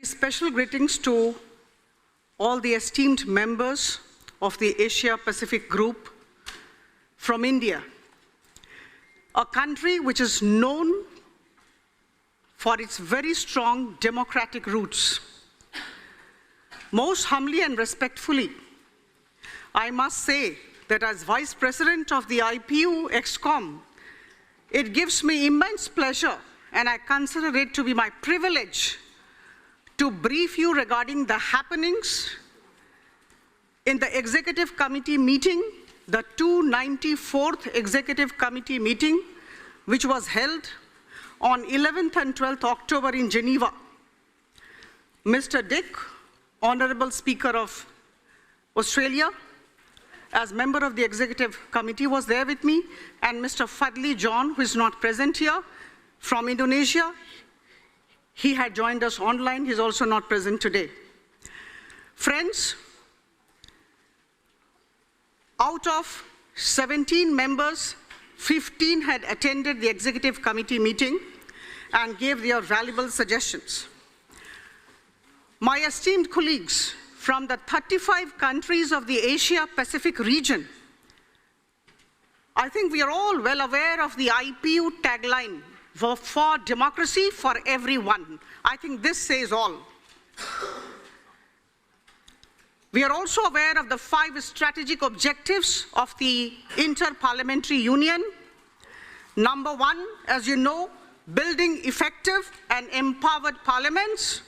Special greetings to all the esteemed members of the Asia-Pacific Group from India, a country which is known for its very strong democratic roots. Most humbly and respectfully, I must say that as Vice President of the Ipua ExCom, it gives me immense pleasure, and I consider it to be my privilege to brief you regarding the happenings in the Executive Committee meeting, the 294th Executive Committee meeting, which was held on 11th and 12th October in Geneva. Mr. Dick, Honorable Speaker of Australia, as member of the Executive Committee, was there with me, and Mr. Fadli John, who is not present here, from Indonesia. He had joined us online. He's also not present today. Friends, out of 17 members, 15 had attended the Executive Committee meeting and gave their valuable suggestions. My esteemed colleagues from the 35 countries of the Asia-Pacific region, I think we are all well aware of the Ipua tagline, for democracy, for everyone. I think this says all. We are also aware of the 5 strategic objectives of the Inter-Parliamentary Union. Number 1, as you know, building effective and empowered parliaments,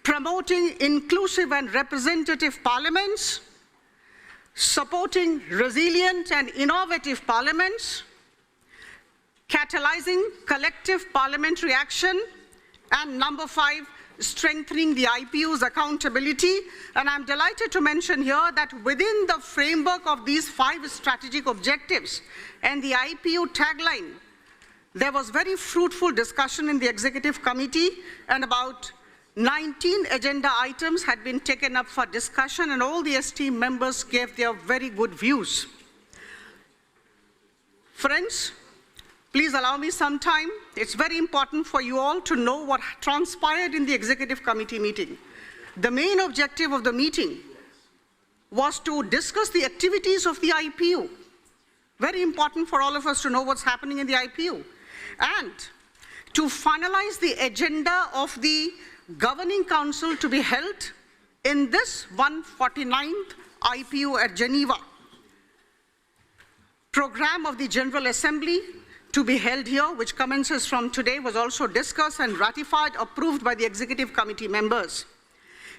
promoting inclusive and representative parliaments, supporting resilient and innovative parliaments, catalyzing collective parliamentary action, and number 5, strengthening the Ipua's accountability. And I'm delighted to mention here that within the framework of these 5 strategic objectives and the Ipua tagline, there was very fruitful discussion in the Executive Committee, and about 19 agenda items had been taken up for discussion, and all the esteemed members gave their very good views. Friends, please allow me some time. It's very important for you all to know what transpired in the Executive Committee meeting. The main objective of the meeting was to discuss the activities of the Ipua. Very important for all of us to know what's happening in the Ipua. And to finalize the agenda of the Governing Council to be held in this 149th Ipua at Geneva. Program of the General Assembly to be held here, which commences from today, was also discussed and ratified, approved by the Executive Committee members.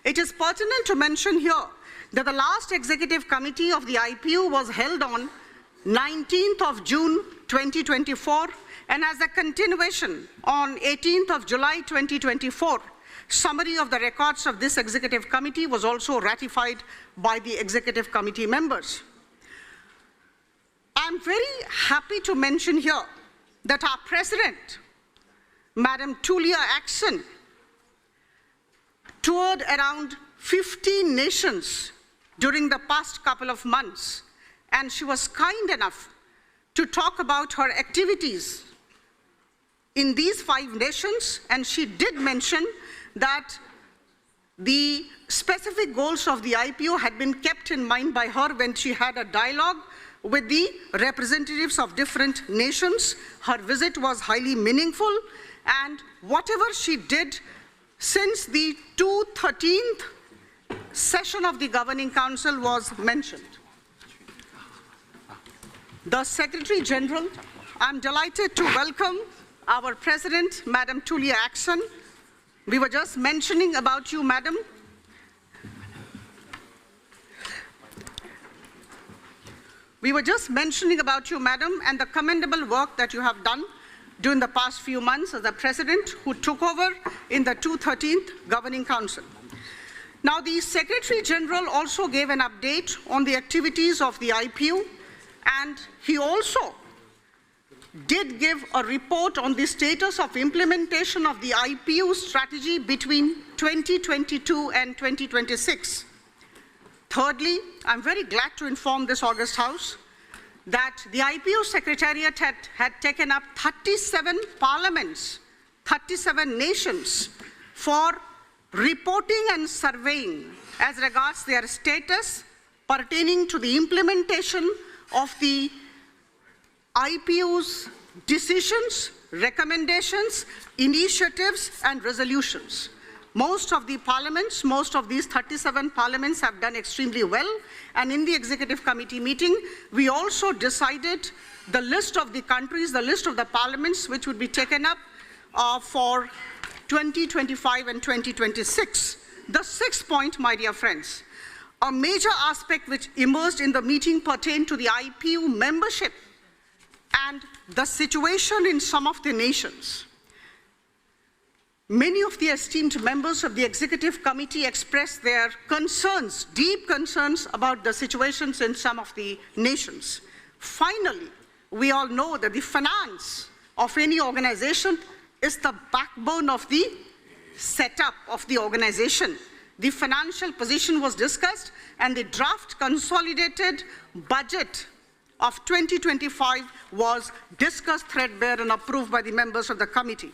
It is pertinent to mention here that the last Executive Committee of the Ipua was held on 19th of June 2024, and as a continuation on 18th of July 2024, summary of the records of this Executive Committee was also ratified by the Executive Committee members. I'm very happy to mention here that our President, Madam Tulia Axon, toured around 15 nations during the past couple of months, and she was kind enough to talk about her activities in these 5 nations, and she did mention that the specific goals of the Ipua had been kept in mind by her when she had a dialogue with the representatives of different nations. Her visit was highly meaningful, and whatever she did since the 213th session of the Governing Council was mentioned. The Secretary General, I'm delighted to welcome our President, Madam Tulia Axon. We were just mentioning about you, Madam. We were just mentioning about you, Madam, and the commendable work that you have done during the past few months as the President who took over in the 213th Governing Council. Now, the Secretary General also gave an update on the activities of the Ipua, and he also did give a report on the status of implementation of the Ipua strategy between 2022 and 2026. Thirdly, I'm very glad to inform this August House that the Ipua Secretariat had taken up 37 parliaments, 37 nations for reporting and surveying as regards their status pertaining to the implementation of the IPU's decisions, recommendations, initiatives, and resolutions. Most of the parliaments, most of these 37 parliaments have done extremely well, and in the executive committee meeting, we also decided the list of the countries, the list of the parliaments which would be taken up for 2025 and 2026. The sixth point, my dear friends, a major aspect which emerged in the meeting pertained to the IPU membership and the situation in some of the nations. Many of the esteemed members of the executive committee expressed their concerns, deep concerns about the situations in some of the nations. Finally, we all know that the finance of any organization is the backbone of the setup of the organization. The financial position was discussed, and the draft consolidated budget of 2025 was discussed threadbare and approved by the members of the committee.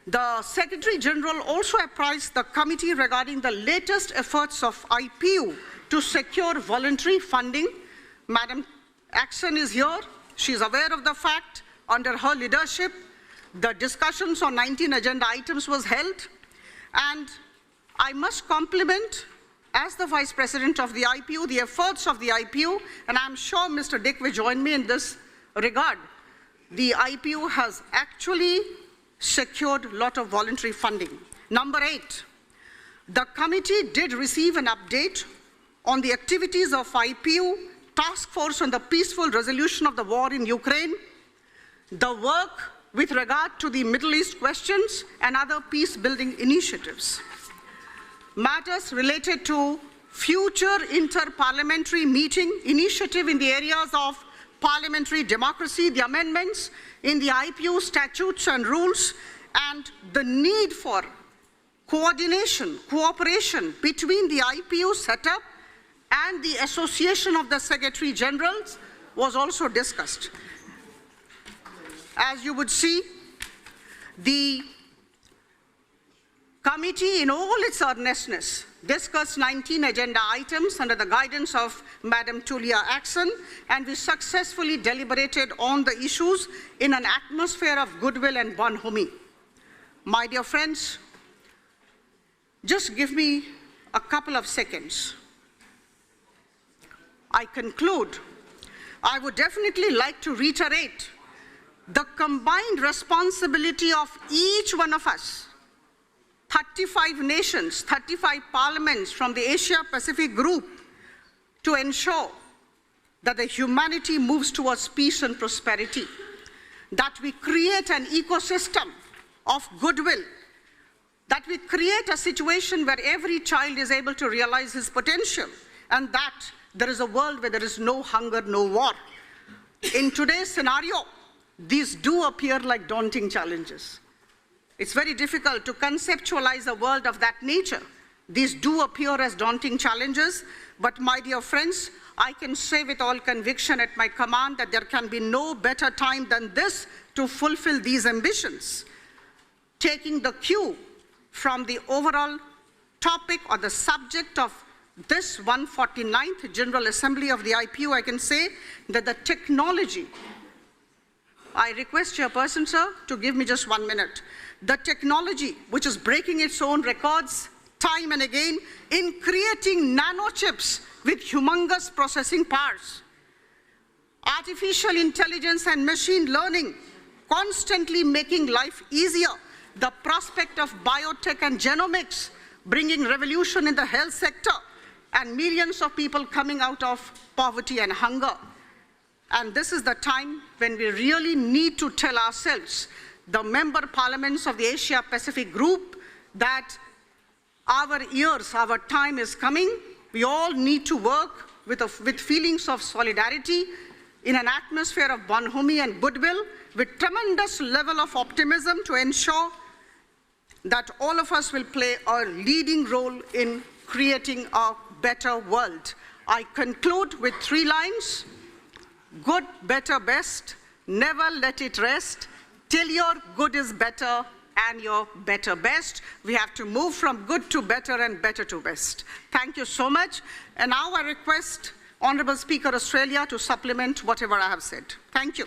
The Secretary General also apprised the committee regarding the latest efforts of IPU to secure voluntary funding. Madam Action is here. She is aware of the fact. Under her leadership, the discussions on 19 agenda items was held, and I must compliment, as the Vice President of the IPU, the efforts of the IPU, and I'm sure Mr. Dick will join me in this regard. The IPU has actually secured a lot of voluntary funding. Number 8, the committee did receive an update on the activities of IPU Task Force on the peaceful resolution of the war in Ukraine, the work with regard to the Middle East questions and other peace-building initiatives. Matters related to future inter-parliamentary meeting initiative in the areas of parliamentary democracy, the amendments in the IPU statutes and rules, and the need for coordination, cooperation between the IPU setup and the Association of the Secretary Generals was also discussed. As you would see, the committee in all its earnestness discussed 19 agenda items under the guidance of Madam Tulia Axon, and we successfully deliberated on the issues in an atmosphere of goodwill and bonhomie. My dear friends, just give me a couple of seconds. I conclude. I would definitely like to reiterate the combined responsibility of each one of us, 35 nations, 35 parliaments from the Asia-Pacific group, to ensure that the humanity moves towards peace and prosperity, that we create an ecosystem of goodwill, that we create a situation where every child is able to realize his potential, and that there is a world where there is no hunger, no war. In today's scenario, these do appear like daunting challenges. It's very difficult to conceptualize a world of that nature. These do appear as daunting challenges, but my dear friends, I can say with all conviction at my command that there can be no better time than this to fulfill these ambitions. Taking the cue from the overall topic or the subject of this 149th General Assembly of the IPU, I can say that the technology, I request Chairperson, sir, to give me just 1 minute. The technology which is breaking its own records time and again in creating nanochips with humongous processing powers. Artificial intelligence and machine learning constantly making life easier. The prospect of biotech and genomics bringing revolution in the health sector, and millions of people coming out of poverty and hunger. And this is the time when we really need to tell ourselves, the member parliaments of the Asia-Pacific group, that our years, our time is coming. We all need to work with feelings of solidarity in an atmosphere of bonhomie and goodwill, with tremendous level of optimism to ensure that all of us will play a leading role in creating a better world. I conclude with 3 lines. Good, better, best. Never let it rest till your good is better and your better best. We have to move from good to better and better to best. Thank you so much. And now I request Honourable Speaker Australia to supplement whatever I have said. Thank you.